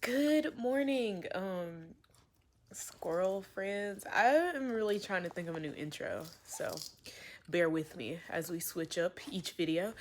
Good morning, squirrel friends. I am really trying to think of a new intro, so bear with me as we switch up each video.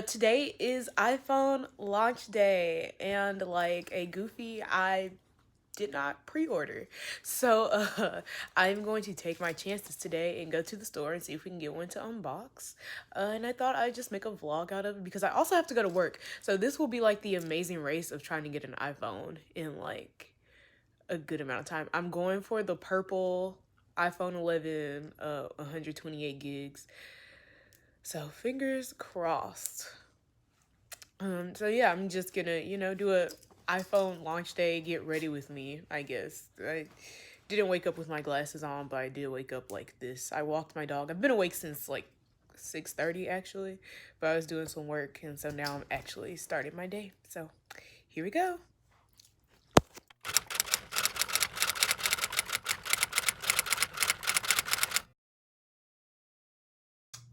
Today is iPhone launch day, and like a goofy, I did not pre-order. So I'm going to take my chances today and go to the store and see if we can get one to unbox. And I thought I'd just make a vlog out of it because I also have to go to work. So this will be like the amazing race of trying to get an iPhone in like a good amount of time. I'm going for the purple iPhone 11, 128 gigs. So fingers crossed. So yeah, I'm just gonna, do a iPhone launch day, get ready with me, I guess. I didn't wake up with my glasses on, but I did wake up like this. I walked my dog. I've been awake since like 6:30 actually, but I was doing some work, and so now I'm actually starting my day. So here we go.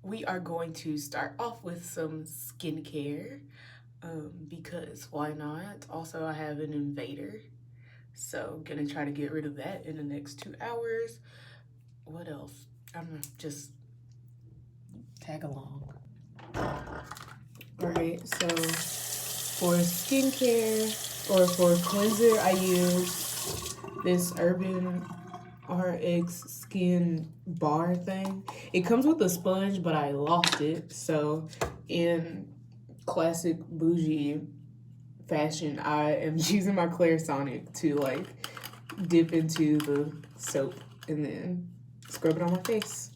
We are going to start off with some skincare. Because why not? Also, I have an invader, so I'm gonna try to get rid of that in the next 2 hours. What else? I'm gonna just tag along. Alright, so for skincare or for cleanser, I use this Urban RX skin bar thing. It comes with a sponge, but I lost it, so in classic bougie fashion, I am using my Clarisonic to like dip into the soap and then scrub it on my face.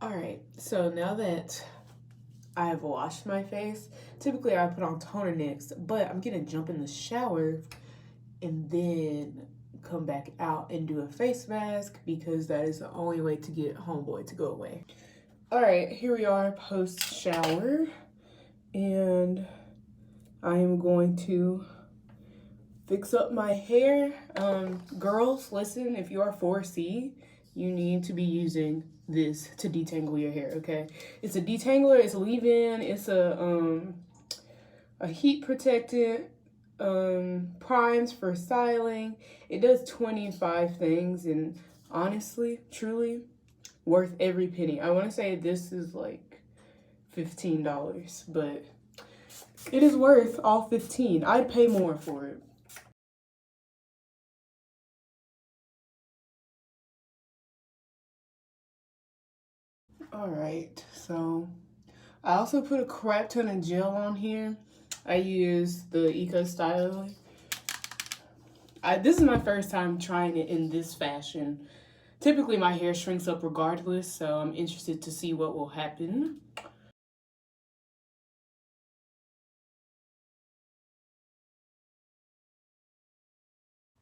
Alright, so now that I've washed my face, typically I put on toner next, but I'm gonna jump in the shower and then come back out and do a face mask because that is the only way to get homeboy to go away. Alright, here we are post shower, and I am going to fix up my hair. Girls, listen, if you are 4C, you need to be using this to detangle your hair, okay? It's a detangler, it's a leave-in, it's a heat protectant, primes for styling. It does 25 things, and honestly, truly, worth every penny. I want to say this is like $15, but it is worth all 15. I'd pay more for it. Alright, so I also put a crap ton of gel on here. I use the Eco Styling. This is my first time trying it in this fashion. Typically my hair shrinks up regardless, so I'm interested to see what will happen.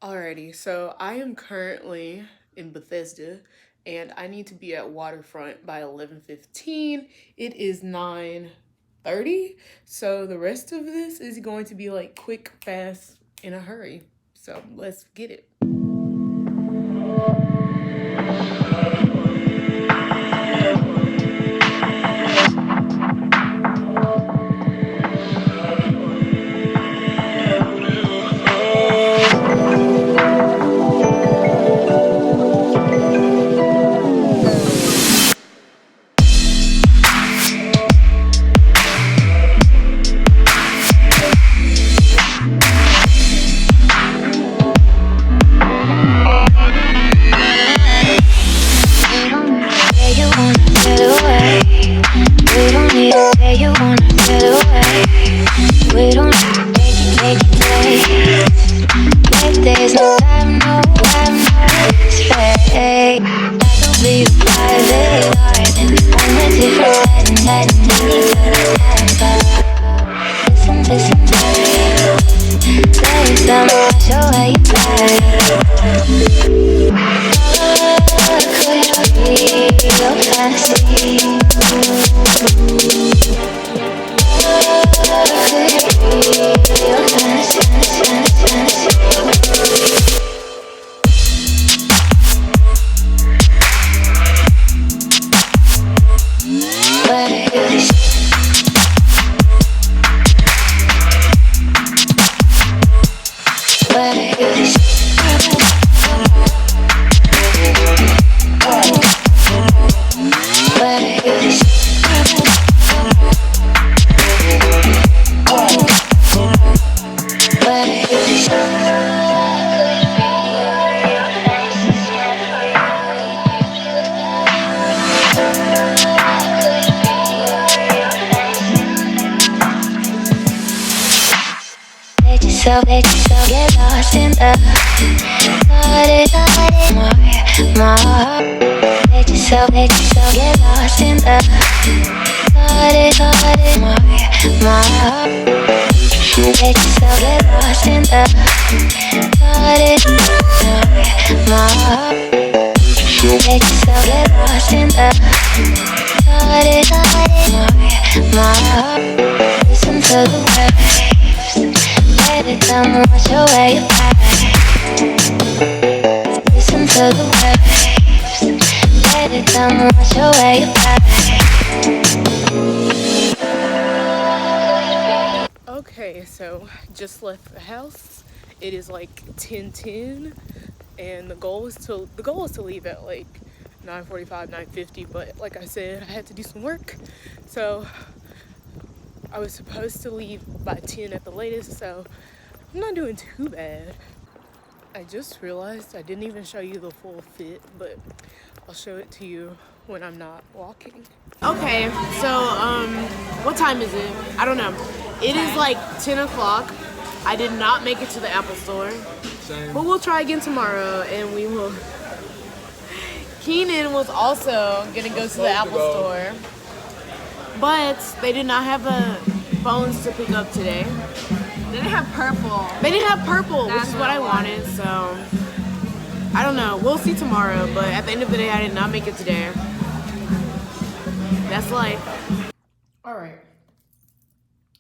Alrighty, so I am currently in Bethesda, and I need to be at Waterfront by 11:15. It is 9:30, so the rest of this is going to be like quick, fast, in a hurry. So let's get it. There's no time, no space. I don't believe private art on a different side and night and listen to me. There is some show how you play. Could be your fantasy. Could be your fantasy. yourself, get lost in the more. Let yourself get lost in the more. Let yourself get lost in the more. Let yourself get lost in the more. Listen to the waves, let them wash away your past. Listen to the waves, let them wash away your past. Okay, so just left the house. It is like 10:10, and the goal is to leave at like 9:45, 9:50. But like I said, I had to do some work, so I was supposed to leave by 10 at the latest. So I'm not doing too bad. I just realized I didn't even show you the full fit, but I'll show it to you when I'm not walking. Okay, so what time is it? I don't know. It is like 10 o'clock. I did not make it to the Apple store. Same. But we'll try again tomorrow, and we will. Keenan was also gonna go to the Apple store, but they did not have the phones to pick up today. They didn't have purple. They didn't have purple, which is what I wanted, so I don't know. We'll see tomorrow, but at the end of the day, I did not make it today. That's life. All right.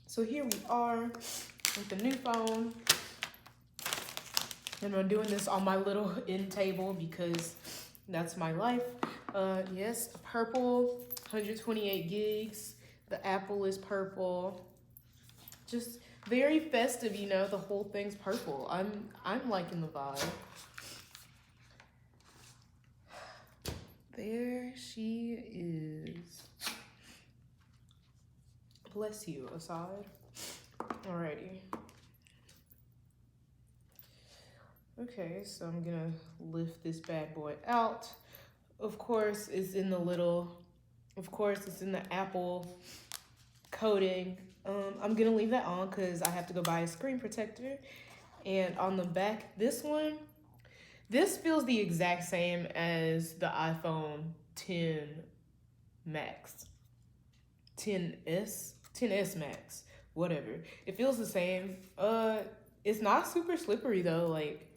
So here we are with the new phone. And I'm doing this on my little end table because that's my life. Yes, purple, 128 gigs. The Apple is purple. Just very festive, you know, the whole thing's purple. I'm liking the vibe. There she is. Bless you, aside. Alrighty. Okay, so I'm gonna lift this bad boy out. Of course, it's in the Apple coating. I'm gonna leave that on because I have to go buy a screen protector. And on the back, this feels the exact same as the iPhone 10 Max. 10s Max, whatever. It feels the same. It's not super slippery though. Like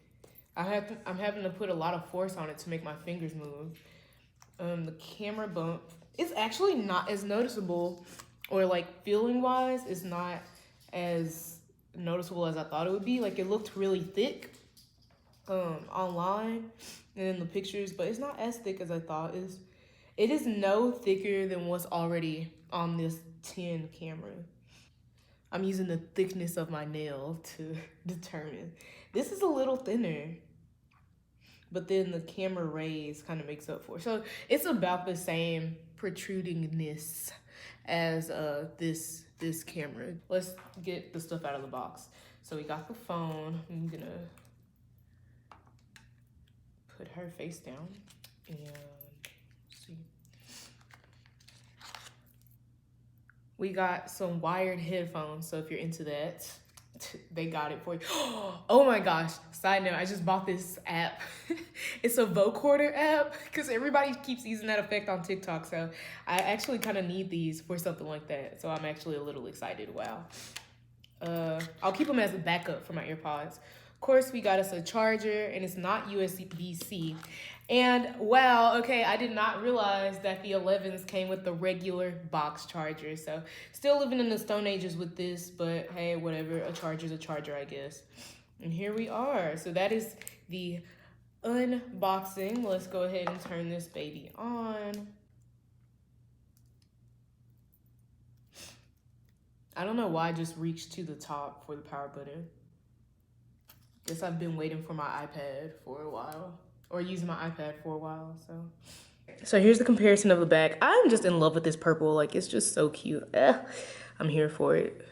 I'm having to put a lot of force on it to make my fingers move. The camera bump, it's actually not as noticeable, or like feeling wise, it's not as noticeable as I thought it would be. Like it looked really thick online and in the pictures, but it's not as thick as I thought. It is no thicker than what's already on this 10 camera. I'm using the thickness of my nail to determine. This is a little thinner, but then the camera rays kind of makes up for it. So it's about the same protrudingness as this camera. Let's get the stuff out of the box. So we got the phone. I'm gonna put her face down and see. We got some wired headphones, so if you're into that, they got it for you. Oh my gosh, side note, I just bought this app. It's a vocoder app, because everybody keeps using that effect on TikTok, so I actually kind of need these for something like that, so I'm actually a little excited. Wow. I'll keep them as a backup for my AirPods. Of course, we got us a charger, and it's not USB-C. And wow, okay, I did not realize that the 11s came with the regular box charger. So still living in the Stone Ages with this, but hey, whatever, a charger's a charger, I guess. And here we are. So that is the unboxing. Let's go ahead and turn this baby on. I don't know why I just reached to the top for the power button. Guess I've been waiting for my iPad for a while. Or using my iPad for a while, so here's the comparison of the back. I'm just in love with this purple. Like, it's just so cute. I'm here for it.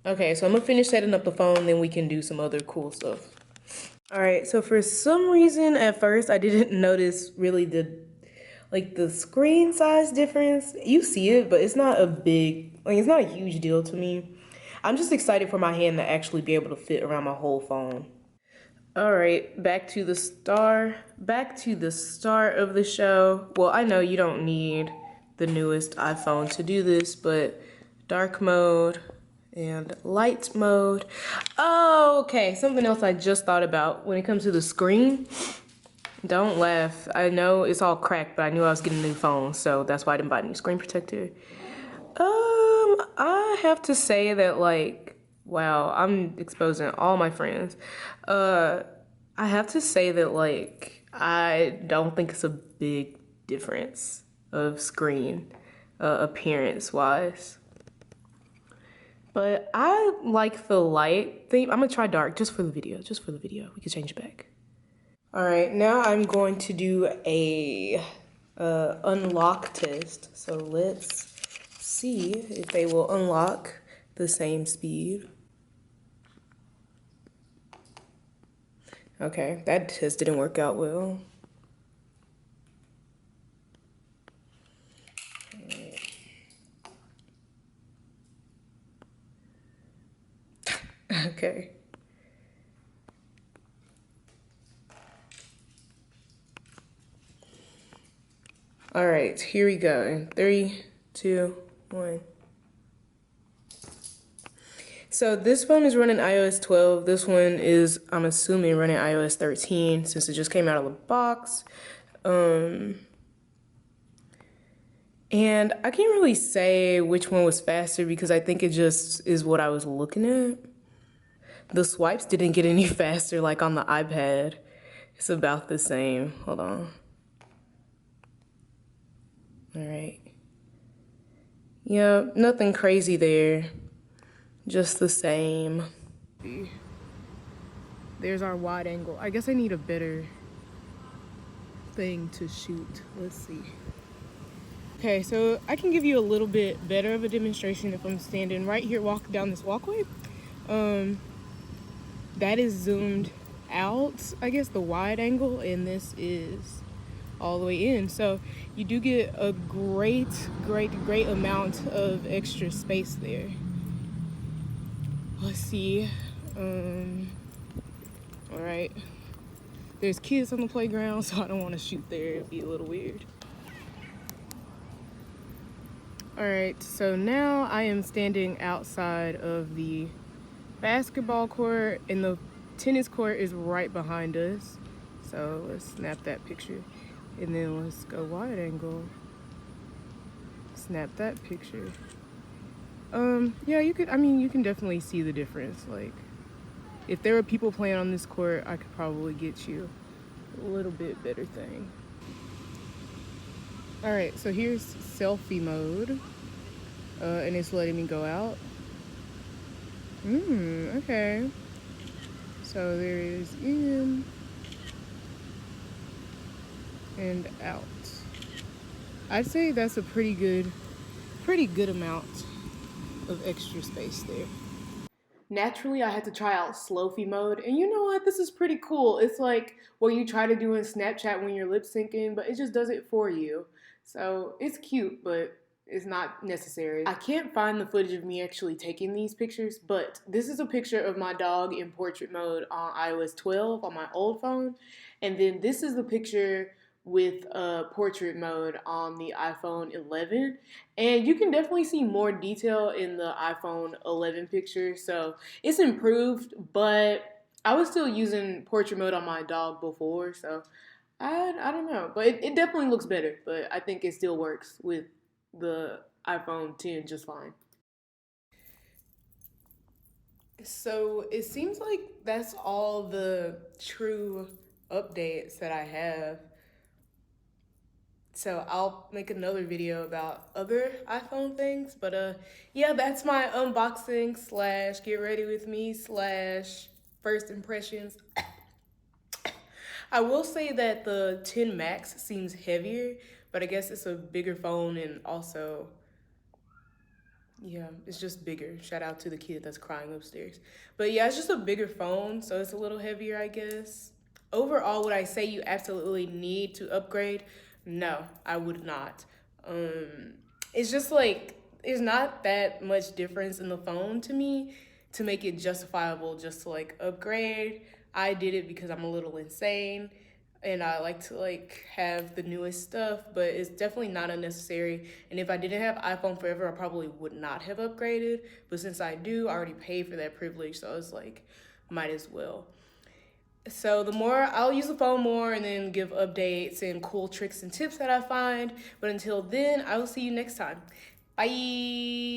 Okay, so I'm gonna finish setting up the phone, then we can do some other cool stuff. All right, so for some reason at first I didn't notice really the screen size difference. You see it, but it's not a big, it's not a huge deal to me. I'm just excited for my hand to actually be able to fit around my whole phone. All right, back to the start of the show. Well, I know you don't need the newest iPhone to do this, but dark mode and light mode. Oh, okay, something else I just thought about when it comes to the screen. Don't laugh. I know it's all cracked, but I knew I was getting a new phone, so that's why I didn't buy a new screen protector. I have to say that, like, wow, I'm exposing all my friends. I have to say that, like, I don't think it's a big difference of screen appearance wise. But I like the light theme. I'm gonna try dark just for the video. We can change it back. All right, now I'm going to do a unlock test. So let's see if they will unlock the same speed. Okay, that test didn't work out well. Okay. All right, here we go. In 3, 2, 1. So this phone is running iOS 12. This one is, I'm assuming, running iOS 13 since it just came out of the box. And I can't really say which one was faster because I think it just is what I was looking at. The swipes didn't get any faster like on the iPad. It's about the same. Hold on. All right. Yeah, nothing crazy there. Just the same. There's our wide angle. I guess I need a better thing to shoot. Let's see. Okay, so I can give you a little bit better of a demonstration if I'm standing right here, walking down this walkway. That is zoomed out, I guess, the wide angle, and this is all the way in. So you do get a great amount of extra space there. Let's see. All right. There's kids on the playground, so I don't want to shoot there. It'd be a little weird. All right, so now I am standing outside of the basketball court, and the tennis court is right behind us. So let's snap that picture, and then let's go wide angle. Snap that picture. Yeah, you can definitely see the difference. Like, if there were people playing on this court, I could probably get you a little bit better thing. All right, so here's selfie mode, and it's letting me go out. Okay. So there is in and out. I'd say that's a pretty good amount of extra space there. Naturally, I had to try out Slofi mode, and you know what? This is pretty cool. It's like what you try to do in Snapchat when you're lip syncing, but it just does it for you. So it's cute, but it's not necessary. I can't find the footage of me actually taking these pictures, but this is a picture of my dog in portrait mode on iOS 12 on my old phone, and then this is the picture with portrait mode on the iPhone 11, and you can definitely see more detail in the iPhone 11 picture, so it's improved, but I was still using portrait mode on my dog before, so I don't know, but it definitely looks better, but I think it still works with the iPhone 10 just fine. So it seems like that's all the true updates that I have. So I'll make another video about other iPhone things, but yeah, that's my unboxing / get ready with me / first impressions. I will say that the 10 Max seems heavier, but I guess it's a bigger phone, and also, yeah, it's just bigger. Shout out to the kid that's crying upstairs. But yeah, it's just a bigger phone, so it's a little heavier, I guess. Overall, would I say you absolutely need to upgrade? No, I would not. It's just like, there's not that much difference in the phone to me to make it justifiable just to like upgrade. I did it because I'm a little insane and I like to like have the newest stuff, but it's definitely not unnecessary. And if I didn't have iPhone forever, I probably would not have upgraded. But since I do, I already paid for that privilege, so I was like, might as well. So the more I'll use the phone more and then give updates and cool tricks and tips that I find. But until then, I will see you next time. Bye.